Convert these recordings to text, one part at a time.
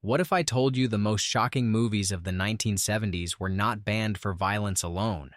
What if I told you the most shocking movies of the 1970s were not banned for violence alone?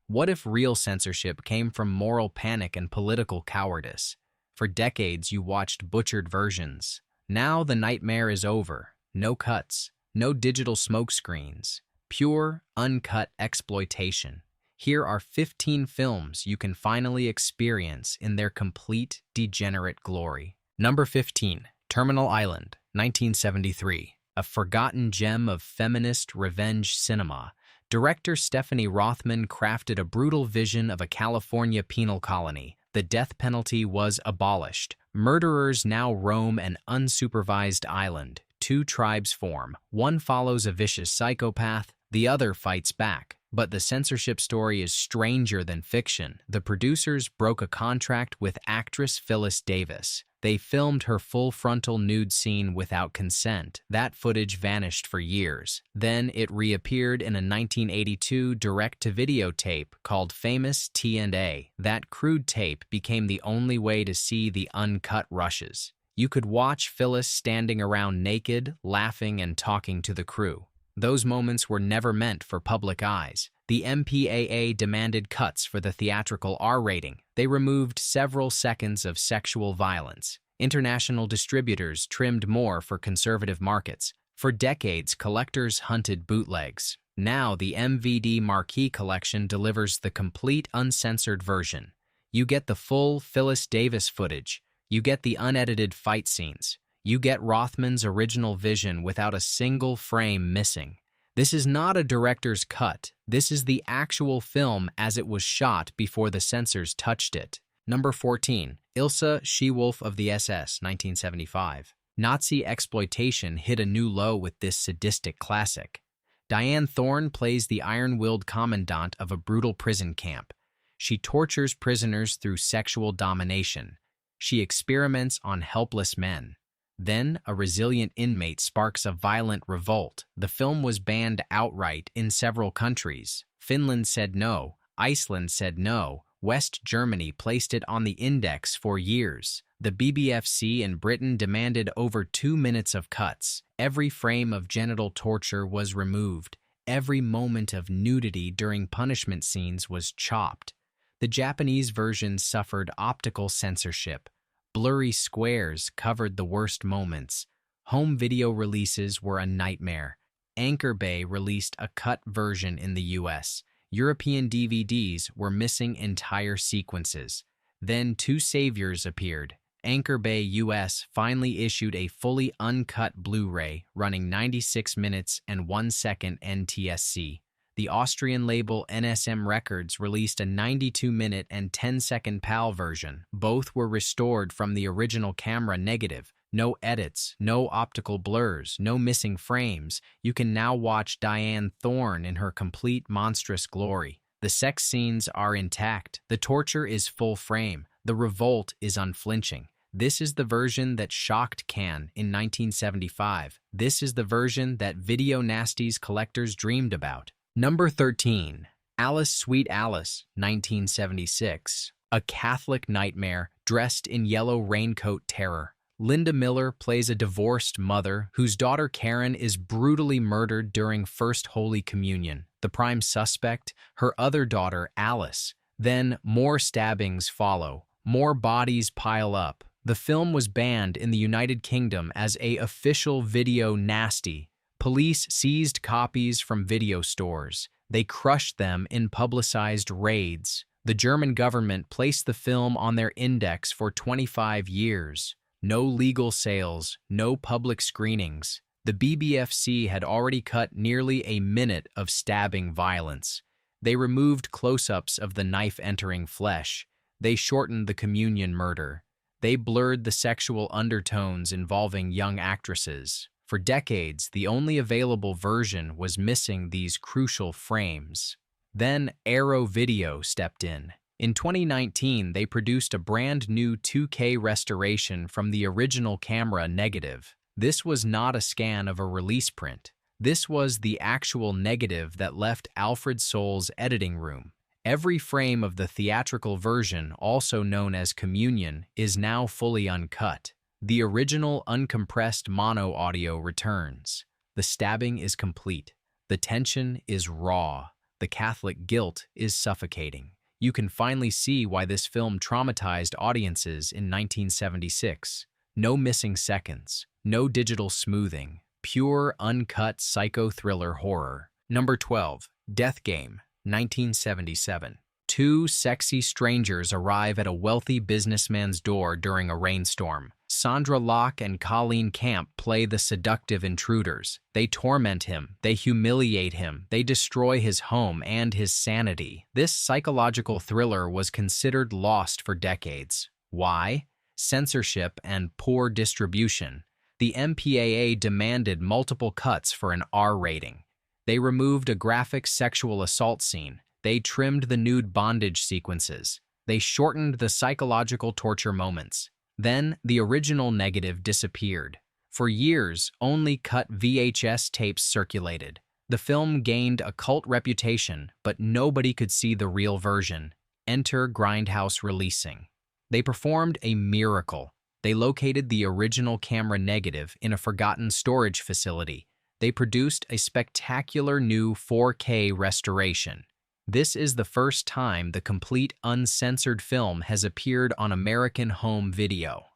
What if real censorship came from moral panic and political cowardice? For decades, you watched butchered versions. Now the nightmare is over. No cuts, no digital smokescreens. Pure, uncut exploitation. Here are 15 films you can finally experience in their complete, degenerate glory. Number 15, Terminal Island, 1973. A forgotten gem of feminist revenge cinema. Director Stephanie Rothman crafted a brutal vision of a California penal colony. The death penalty was abolished. Murderers now roam an unsupervised island. Two tribes form. One follows a vicious psychopath, the other fights back. But the censorship story is stranger than fiction. The producers broke a contract with actress Phyllis Davis. They filmed her full frontal nude scene without consent. That footage vanished for years. Then it reappeared in a 1982 direct-to-video tape called Famous T&A. That crude tape became the only way to see the uncut rushes. You could watch Phyllis standing around naked, laughing and talking to the crew. Those moments were never meant for public eyes. The MPAA demanded cuts for the theatrical R rating. They removed several seconds of sexual violence. International distributors trimmed more for conservative markets. For decades, collectors hunted bootlegs. Now, the MVD Marquee Collection delivers the complete uncensored version. You get the full Phyllis Davis footage. You get the unedited fight scenes. You get Rothman's original vision without a single frame missing. This is not a director's cut. This is the actual film as it was shot before the censors touched it. Number 14, Ilsa, She-Wolf of the SS, 1975. Nazi exploitation hit a new low with this sadistic classic. Diane Thorne plays the iron-willed commandant of a brutal prison camp. She tortures prisoners through sexual domination. She experiments on helpless men. Then, a resilient inmate sparks a violent revolt. The film was banned outright in several countries. Finland said no. Iceland said no. West Germany placed it on the index for years. The BBFC in Britain demanded over 2 minutes of cuts. Every frame of genital torture was removed. Every moment of nudity during punishment scenes was chopped. The Japanese version suffered optical censorship. Blurry squares covered the worst moments. Home video releases were a nightmare. Anchor Bay released a cut version in the US. European DVDs were missing entire sequences. Then two saviors appeared. Anchor Bay US finally issued a fully uncut Blu-ray running 96 minutes and 1 second NTSC. The Austrian label NSM Records released a 92-minute and 10-second PAL version. Both were restored from the original camera negative. No edits, no optical blurs, no missing frames. You can now watch Diane Thorne in her complete monstrous glory. The sex scenes are intact. The torture is full frame. The revolt is unflinching. This is the version that shocked Cannes in 1975. This is the version that video nasties collectors dreamed about. Number 13, Alice Sweet Alice, 1976. A Catholic nightmare dressed in yellow raincoat terror. Linda Miller plays a divorced mother whose daughter Karen is brutally murdered during First Holy Communion. The prime suspect, her other daughter, Alice. Then more stabbings follow. More bodies pile up. The film was banned in the United Kingdom as an official video nasty. Police seized copies from video stores. They crushed them in publicized raids. The German government placed the film on their index for 25 years. No legal sales, no public screenings. The BBFC had already cut nearly a minute of stabbing violence. They removed close-ups of the knife entering flesh. They shortened the communion murder. They blurred the sexual undertones involving young actresses. For decades, the only available version was missing these crucial frames. Then Arrow Video stepped in. In 2019, they produced a brand new 2K restoration from the original camera negative. This was not a scan of a release print. This was the actual negative that left Alfred Soll's editing room. Every frame of the theatrical version, also known as Communion, is now fully uncut. The original uncompressed mono audio returns. The stabbing is complete. The tension is raw. The Catholic guilt is suffocating. You can finally see why this film traumatized audiences in 1976. No missing seconds, no digital smoothing, pure, uncut psycho-thriller horror. Number 12, Death Game, 1977. Two sexy strangers arrive at a wealthy businessman's door during a rainstorm. Sandra Locke and Colleen Camp play the seductive intruders. They torment him, they humiliate him, they destroy his home and his sanity. This psychological thriller was considered lost for decades. Why? Censorship and poor distribution. The MPAA demanded multiple cuts for an R rating. They removed a graphic sexual assault scene. They trimmed the nude bondage sequences. They shortened the psychological torture moments. Then, the original negative disappeared. For years, only cut VHS tapes circulated. The film gained a cult reputation, but nobody could see the real version. Enter Grindhouse Releasing. They performed a miracle. They located the original camera negative in a forgotten storage facility. They produced a spectacular new 4K restoration. This is the first time the complete uncensored film has appeared on American home video.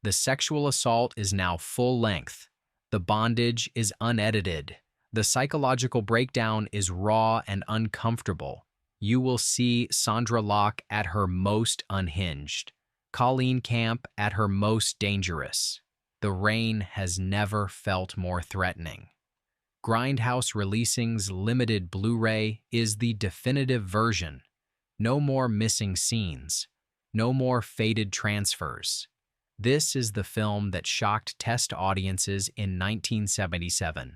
The sexual assault is now full length. The bondage is unedited. The psychological breakdown is raw and uncomfortable. You will see Sandra Locke at her most unhinged. Colleen Camp at her most dangerous. The rain has never felt more threatening. Grindhouse Releasing's limited Blu-ray is the definitive version. No more missing scenes. No more faded transfers. This is the film that shocked test audiences in 1977.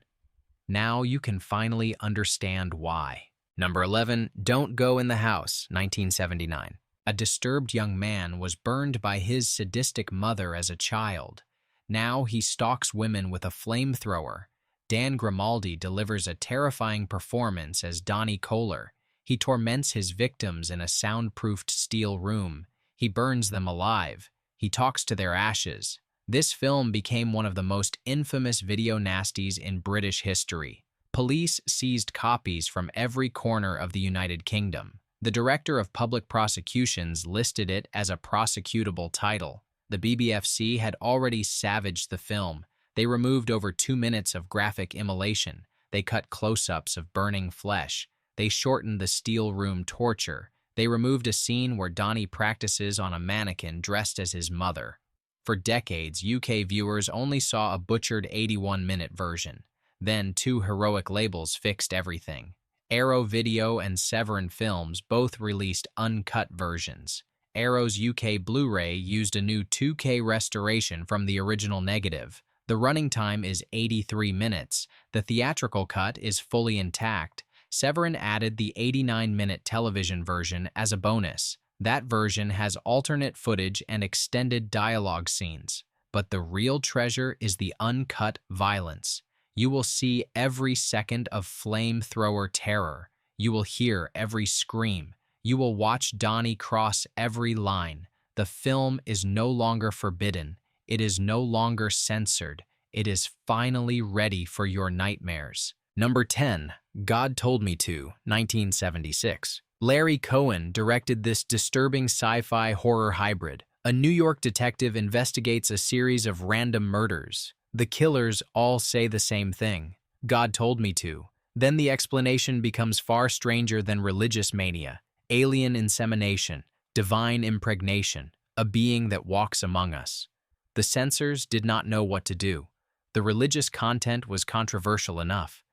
Now you can finally understand why. Number 11, Don't Go in the House, 1979. A disturbed young man was burned by his sadistic mother as a child. Now he stalks women with a flamethrower. Dan Grimaldi delivers a terrifying performance as Donnie Kohler. He torments his victims in a soundproofed steel room. He burns them alive. He talks to their ashes. This film became one of the most infamous video nasties in British history. Police seized copies from every corner of the United Kingdom. The Director of Public Prosecutions listed it as a prosecutable title. The BBFC had already savaged the film. They removed over 2 minutes of graphic immolation. They cut close-ups of burning flesh. They shortened the steel room torture. They removed a scene where Donnie practices on a mannequin dressed as his mother. For decades, UK viewers only saw a butchered 81-minute version. Then 2 heroic labels fixed everything. Arrow Video and Severin Films both released uncut versions. Arrow's UK Blu-ray used a new 2K restoration from the original negative. The running time is 83 minutes. The theatrical cut is fully intact. Severin added the 89-minute television version as a bonus. That version has alternate footage and extended dialogue scenes. But the real treasure is the uncut violence. You will see every second of flamethrower terror. You will hear every scream. You will watch Donnie cross every line. The film is no longer forbidden. It is no longer censored. It is finally ready for your nightmares. Number 10, God Told Me To, 1976. Larry Cohen directed this disturbing sci-fi horror hybrid. A New York detective investigates a series of random murders. The killers all say the same thing. God told me to. Then the explanation becomes far stranger than religious mania. Alien insemination, divine impregnation, a being that walks among us. The censors did not know what to do. The religious content was controversial enough.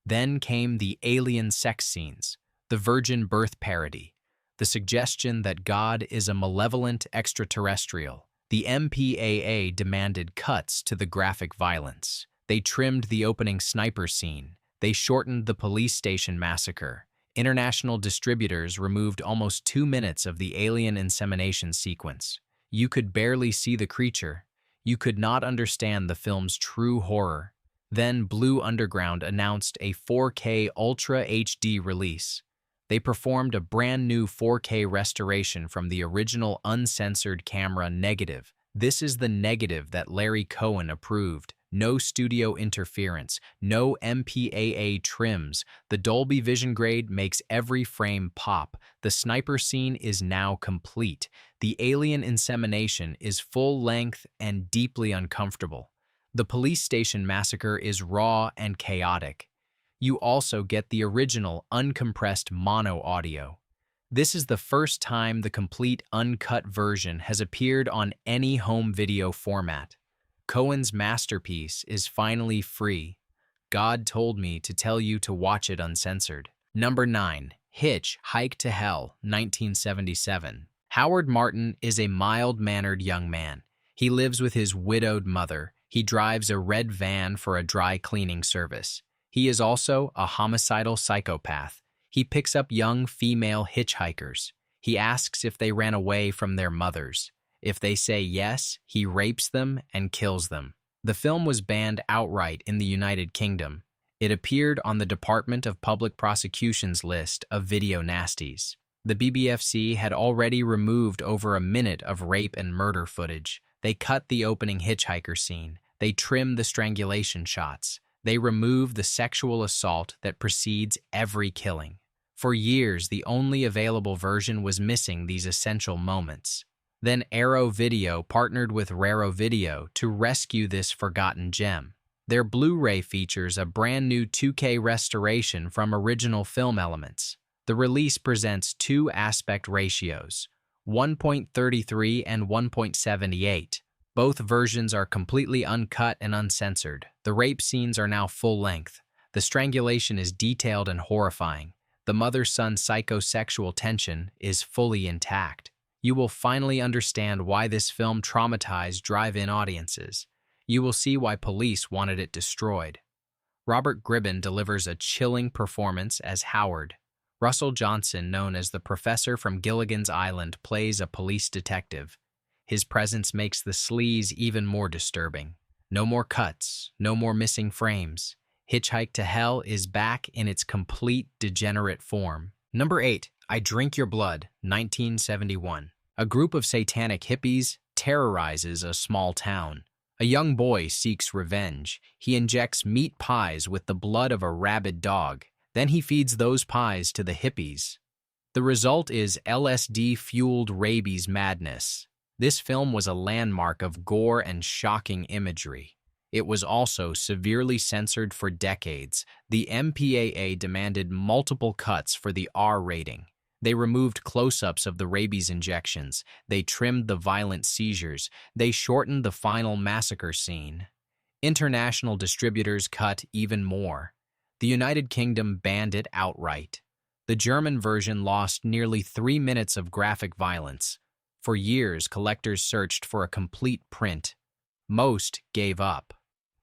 Then came the alien sex scenes, the virgin birth parody, the suggestion that God is a malevolent extraterrestrial. The MPAA demanded cuts to the graphic violence. They trimmed the opening sniper scene. They shortened the police station massacre. International distributors removed almost 2 minutes of the alien insemination sequence. You could barely see the creature. You could not understand the film's true horror. Then Blue Underground announced a 4K Ultra HD release. They performed a brand new 4K restoration from the original uncensored camera negative. This is the negative that Larry Cohen approved. No studio interference, no MPAA trims. The Dolby Vision grade makes every frame pop. The sniper scene is now complete. The alien insemination is full length and deeply uncomfortable. The police station massacre is raw and chaotic. You also get the original uncompressed mono audio. This is the first time the complete uncut version has appeared on any home video format. Cohen's masterpiece is finally free. God told me to tell you to watch it uncensored. Number 9. Hitch Hike to Hell, 1977. Howard Martin is a mild-mannered young man. He lives with his widowed mother. He drives a red van for a dry cleaning service. He is also a homicidal psychopath. He picks up young female hitchhikers. He asks if they ran away from their mothers. If they say yes, he rapes them and kills them. The film was banned outright in the United Kingdom. It appeared on the Department of Public Prosecution's list of video nasties. The BBFC had already removed over a minute of rape and murder footage. They cut the opening hitchhiker scene. They trimmed the strangulation shots. They removed the sexual assault that precedes every killing. For years, the only available version was missing these essential moments. Then Arrow Video partnered with Raro Video to rescue this forgotten gem. Their Blu-ray features a brand new 2K restoration from original film elements. The release presents two aspect ratios, 1.33 and 1.78. Both versions are completely uncut and uncensored. The rape scenes are now full length. The strangulation is detailed and horrifying. The mother-son psychosexual tension is fully intact. You will finally understand why this film traumatized drive-in audiences. You will see why police wanted it destroyed. Robert Gribben delivers a chilling performance as Howard. Russell Johnson, known as the Professor from Gilligan's Island, plays a police detective. His presence makes the sleaze even more disturbing. No more cuts, no more missing frames. Hitchhike to Hell is back in its complete degenerate form. Number 8. I Drink Your Blood, 1971. A group of satanic hippies terrorizes a small town. A young boy seeks revenge. He injects meat pies with the blood of a rabid dog. Then he feeds those pies to the hippies. The result is LSD-fueled rabies madness. This film was a landmark of gore and shocking imagery. It was also severely censored for decades. The MPAA demanded multiple cuts for the R rating. They removed close-ups of the rabies injections. They trimmed the violent seizures. They shortened the final massacre scene. International distributors cut even more. The United Kingdom banned it outright. The German version lost nearly 3 minutes of graphic violence. For years, collectors searched for a complete print. Most gave up.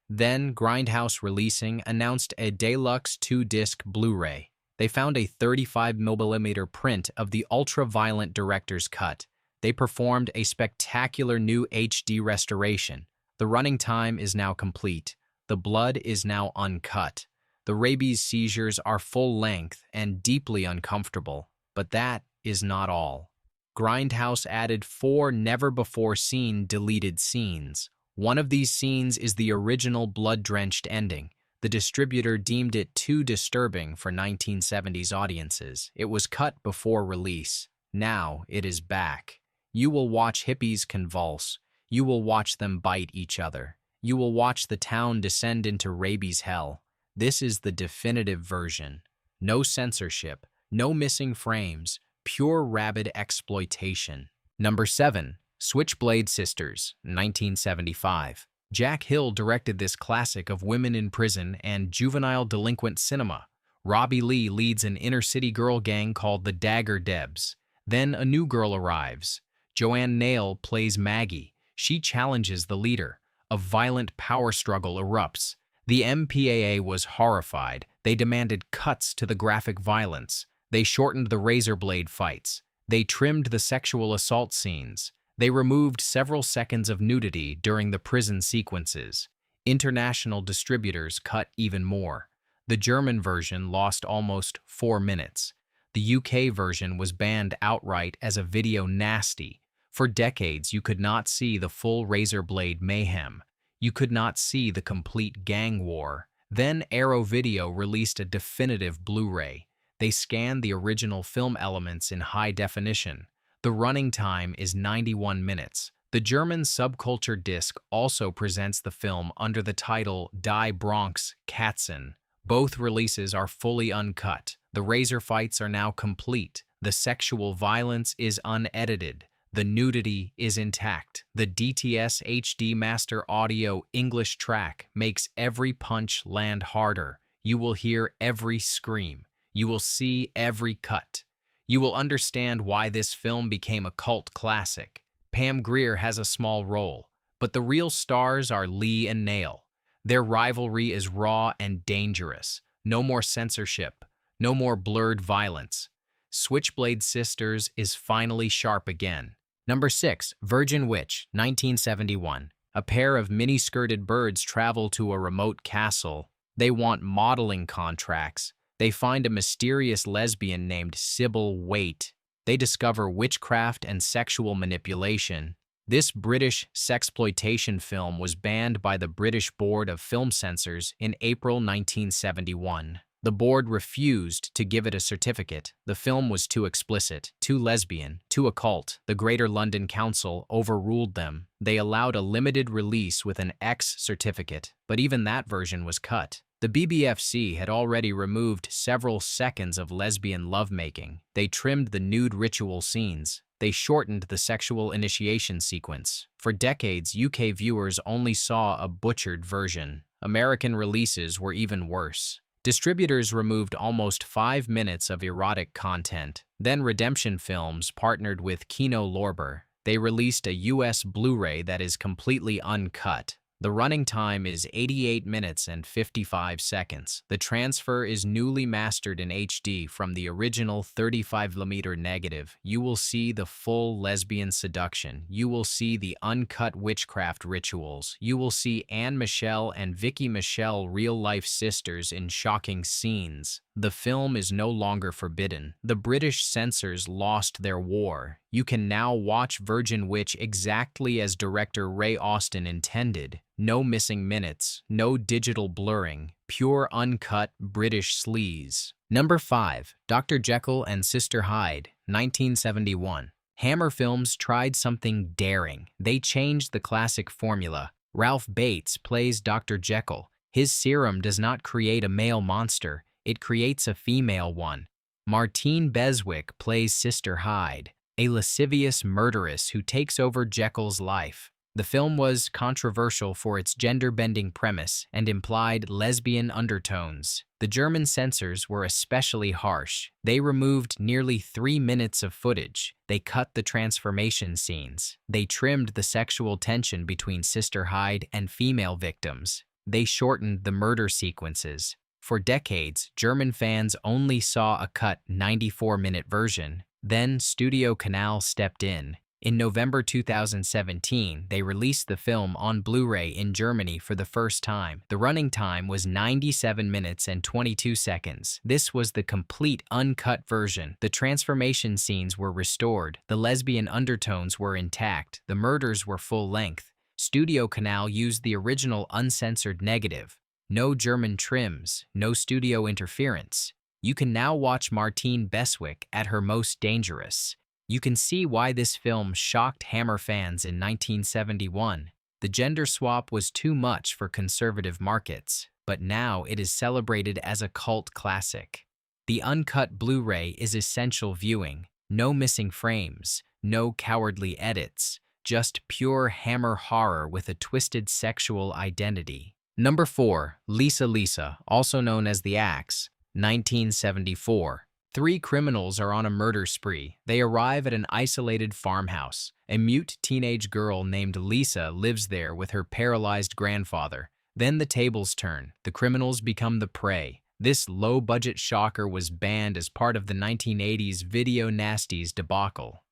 Then, Grindhouse Releasing announced a deluxe 2-disc Blu-ray. They found a 35mm print of the ultra-violent director's cut. They performed a spectacular new HD restoration. The running time is now complete. The blood is now uncut. The rabies seizures are full length and deeply uncomfortable. But that is not all. Grindhouse added 4 never-before-seen deleted scenes. One of these scenes is the original blood-drenched ending. The distributor deemed it too disturbing for 1970s audiences. It was cut before release. Now it is back. You will watch hippies convulse. You will watch them bite each other. You will watch the town descend into rabies hell. This is the definitive version. No censorship, no missing frames, pure rabid exploitation. Number 7. Switchblade Sisters, 1975. Jack Hill directed this classic of women in prison and juvenile delinquent cinema. Robbie Lee leads an inner-city girl gang called the Dagger Debs. Then a new girl arrives. Joanne Nail plays Maggie. She challenges the leader. A violent power struggle erupts. The MPAA was horrified. They demanded cuts to the graphic violence. They shortened the razor blade fights. They trimmed the sexual assault scenes. They removed several seconds of nudity during the prison sequences. International distributors cut even more. The German version lost almost 4 minutes. The UK version was banned outright as a video nasty. For decades, you could not see the full razor blade mayhem. You could not see the complete gang war. Then Arrow Video released a definitive Blu-ray. They scanned the original film elements in high definition. The running time is 91 minutes. The German subculture disc also presents the film under the title Die Bronx Katzen. Both releases are fully uncut. The razor fights are now complete. The sexual violence is unedited. The nudity is intact. The DTS HD Master Audio English track makes every punch land harder. You will hear every scream. You will see every cut. You will understand why this film became a cult classic. Pam Grier has a small role, but the real stars are Lee and Nail. Their rivalry is raw and dangerous. No more censorship. No more blurred violence. Switchblade Sisters is finally sharp again. Number 6, Virgin Witch, 1971. A pair of mini-skirted birds travel to a remote castle. They want modeling contracts. They find a mysterious lesbian named Sybil Waite. They discover witchcraft and sexual manipulation. This British sexploitation film was banned by the British Board of Film Censors in April 1971. The board refused to give it a certificate. The film was too explicit, too lesbian, too occult. The Greater London Council overruled them. They allowed a limited release with an X certificate, but even that version was cut. The BBFC had already removed several seconds of lesbian lovemaking. They trimmed the nude ritual scenes. They shortened the sexual initiation sequence. For decades, UK viewers only saw a butchered version. American releases were even worse. Distributors removed almost 5 minutes of erotic content. Then Redemption Films partnered with Kino Lorber. They released a US Blu-ray that is completely uncut. The running time is 88 minutes and 55 seconds. The transfer is newly mastered in HD from the original 35mm negative. You will see the full lesbian seduction. You will see the uncut witchcraft rituals. You will see Anne Michelle and Vicky Michelle real-life sisters in shocking scenes. The film is no longer forbidden. The British censors lost their war. You can now watch Virgin Witch exactly as director Ray Austin intended. No missing minutes, no digital blurring, pure uncut British sleaze. Number 5, Dr. Jekyll and Sister Hyde, 1971. Hammer Films tried something daring. They changed the classic formula. Ralph Bates plays Dr. Jekyll. His serum does not create a male monster, it creates a female one. Martine Beswick plays Sister Hyde, a lascivious murderess who takes over Jekyll's life. The film was controversial for its gender-bending premise and implied lesbian undertones. The German censors were especially harsh. They removed nearly 3 minutes of footage. They cut the transformation scenes. They trimmed the sexual tension between Sister Hyde and female victims. They shortened the murder sequences. For decades, German fans only saw a cut 94-minute version. Then Studio Canal stepped in. In November 2017, they released the film on Blu-ray in Germany for the first time. The running time was 97 minutes and 22 seconds. This was the complete uncut version. The transformation scenes were restored. The lesbian undertones were intact. The murders were full length. Studio Canal used the original uncensored negative. No German trims, no studio interference. You can now watch Martine Beswick at her most dangerous. You can see why this film shocked Hammer fans in 1971. The gender swap was too much for conservative markets, but now it is celebrated as a cult classic. The uncut Blu-ray is essential viewing. No missing frames, no cowardly edits, just pure Hammer horror with a twisted sexual identity. Number 4, Lisa, also known as The Axe, 1974. 3 criminals are on a murder spree. They arrive at an isolated farmhouse. A mute teenage girl named Lisa lives there with her paralyzed grandfather. Then the tables turn. The criminals become the prey. This low-budget shocker was banned as part of the 1980s Video Nasties debacle.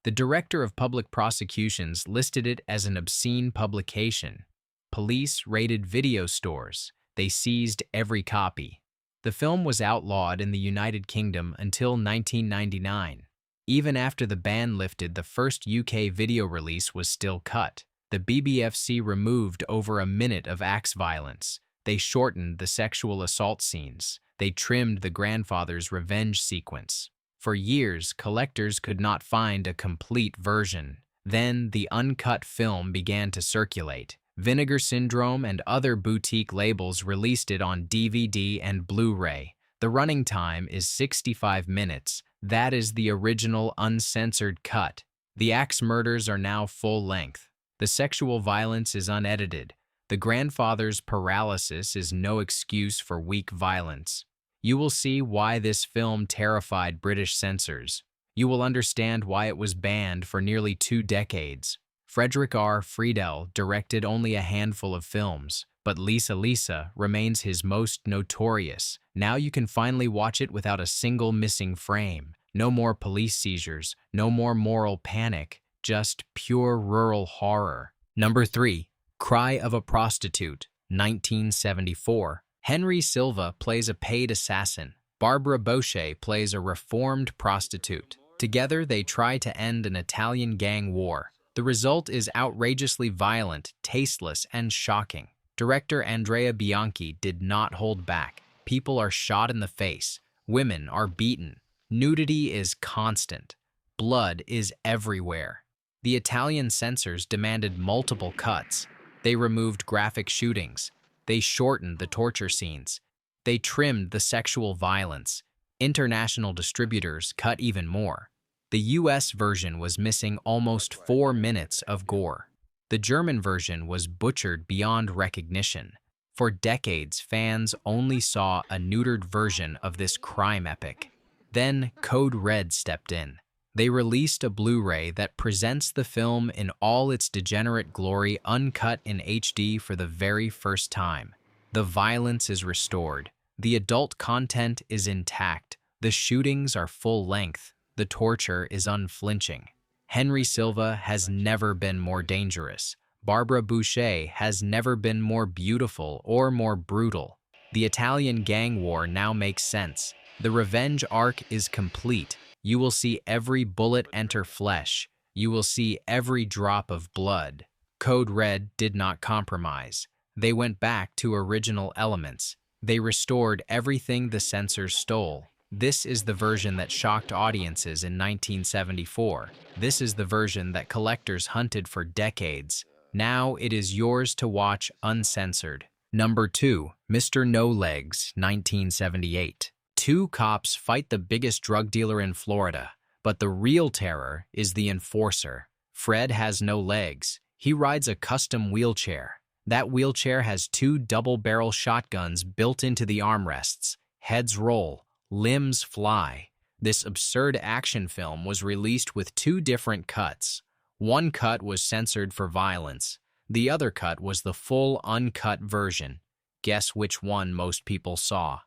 The director of public prosecutions listed it as an obscene publication. Police raided video stores. They seized every copy. The film was outlawed in the United Kingdom until 1999. Even after the ban lifted, the first UK video release was still cut. The BBFC removed over a minute of axe violence. They shortened the sexual assault scenes. They trimmed the grandfather's revenge sequence. For years, collectors could not find a complete version. Then, the uncut film began to circulate. Vinegar Syndrome and other boutique labels released it on DVD and Blu-ray. The running time is 65 minutes. That is the original uncensored cut. The axe murders are now full-length. The sexual violence is unedited. The grandfather's paralysis is no excuse for weak violence. You will see why this film terrified British censors. You will understand why it was banned for nearly 2 decades. Frederick R. Friedel directed only a handful of films, but Lisa Lisa remains his most notorious. Now you can finally watch it without a single missing frame. No more police seizures, no more moral panic, just pure rural horror. Number 3. Cry of a Prostitute, 1974. Henry Silva plays a paid assassin. Barbara Boucher plays a reformed prostitute. Together, they try to end an Italian gang war. The result is outrageously violent, tasteless, and shocking. Director Andrea Bianchi did not hold back. People are shot in the face. Women are beaten. Nudity is constant. Blood is everywhere. The Italian censors demanded multiple cuts. They removed graphic shootings. They shortened the torture scenes. They trimmed the sexual violence. International distributors cut even more. The US version was missing almost 4 minutes of gore. The German version was butchered beyond recognition. For decades, fans only saw a neutered version of this crime epic. Then Code Red stepped in. They released a Blu-ray that presents the film in all its degenerate glory, uncut in HD for the very first time. The violence is restored. The adult content is intact. The shootings are full length. The torture is unflinching. Henry Silva has never been more dangerous. Barbara Boucher has never been more beautiful or more brutal. The Italian gang war now makes sense. The revenge arc is complete. You will see every bullet enter flesh. You will see every drop of blood. Code Red did not compromise. They went back to original elements. They restored everything the censors stole. This is the version that shocked audiences in 1974. This is the version that collectors hunted for decades. Now it is yours to watch uncensored. Number 2. Mr. No Legs, 1978. 2 cops fight the biggest drug dealer in Florida, but the real terror is the enforcer. Fred has no legs. He rides a custom wheelchair. That wheelchair has 2 double-barrel shotguns built into the armrests. Heads roll, limbs fly. This absurd action film was released with 2 different cuts. One cut was censored for violence. The other cut was the full uncut version. Guess which one most people saw?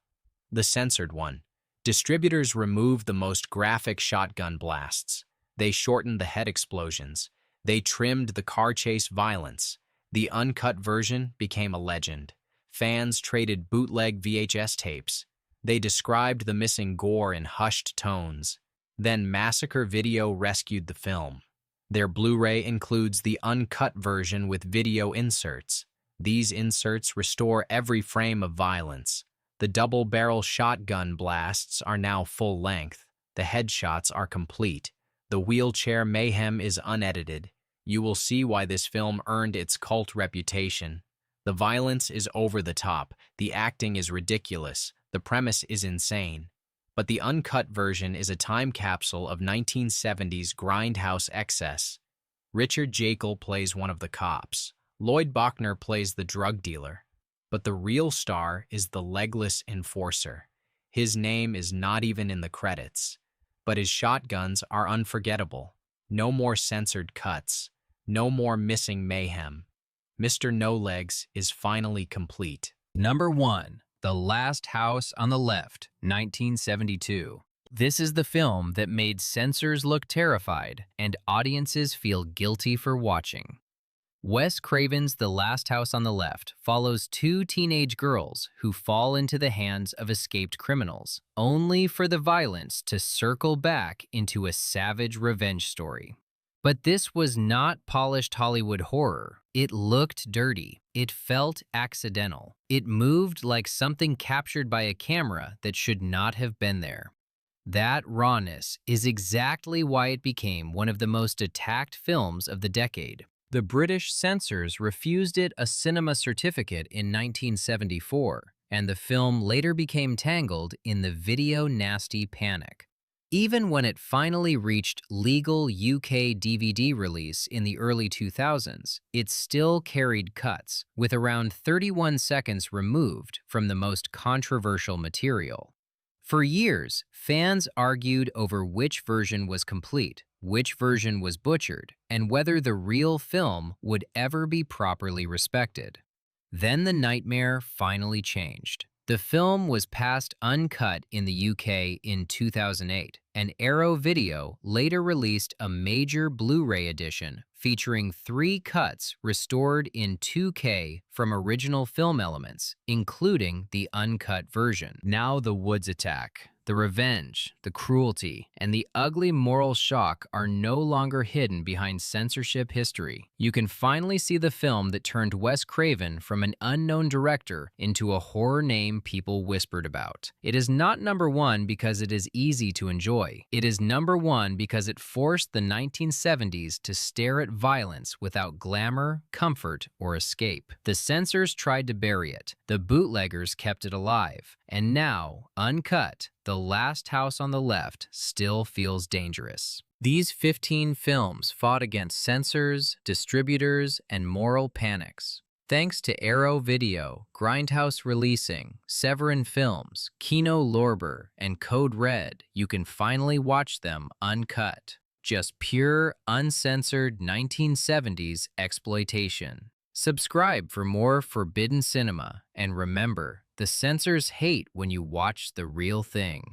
The censored one. Distributors removed the most graphic shotgun blasts. They shortened the head explosions. They trimmed the car chase violence. The uncut version became a legend. Fans traded bootleg VHS tapes. They described the missing gore in hushed tones. Then Massacre Video rescued the film. Their Blu-ray includes the uncut version with video inserts. These inserts restore every frame of violence. The double-barrel shotgun blasts are now full length. The headshots are complete. The wheelchair mayhem is unedited. You will see why this film earned its cult reputation. The violence is over the top. The acting is ridiculous. The premise is insane. But the uncut version is a time capsule of 1970s Grindhouse excess. Richard Jekyll plays one of the cops. Lloyd Bachner plays the drug dealer. But the real star is the legless enforcer. His name is not even in the credits. But his shotguns are unforgettable. No more censored cuts. No more missing mayhem. Mr. No Legs is finally complete. Number 1. The Last House on the Left, 1972. This is the film that made censors look terrified and audiences feel guilty for watching. Wes Craven's The Last House on the Left follows two teenage girls who fall into the hands of escaped criminals, only for the violence to circle back into a savage revenge story. But this was not polished Hollywood horror. It looked dirty. It felt accidental. It moved like something captured by a camera that should not have been there. That rawness is exactly why it became one of the most attacked films of the decade. The British censors refused it a cinema certificate in 1974, and the film later became tangled in the video nasty panic. Even when it finally reached legal UK DVD release in the early 2000s, it still carried cuts, with around 31 seconds removed from the most controversial material. For years, fans argued over which version was complete, which version was butchered, and whether the real film would ever be properly respected. Then the nightmare finally changed. The film was passed uncut in the UK in 2008, and Arrow Video later released a major Blu-ray edition featuring 3 cuts restored in 2K from original film elements, including the uncut version. Now the Woods attack, the revenge, the cruelty, and the ugly moral shock are no longer hidden behind censorship history. You can finally see the film that turned Wes Craven from an unknown director into a horror name people whispered about. It is not number 1 because it is easy to enjoy. It is number 1 because it forced the 1970s to stare at violence without glamour, comfort, or escape. The censors tried to bury it. The bootleggers kept it alive. And now, uncut, The Last House on the Left still feels dangerous. These 15 films fought against censors, distributors, and moral panics. Thanks to Arrow Video, Grindhouse Releasing, Severin Films, Kino Lorber, and Code Red, you can finally watch them uncut. Just pure, uncensored 1970s exploitation. Subscribe for more forbidden cinema, and remember, the censors hate when you watch the real thing.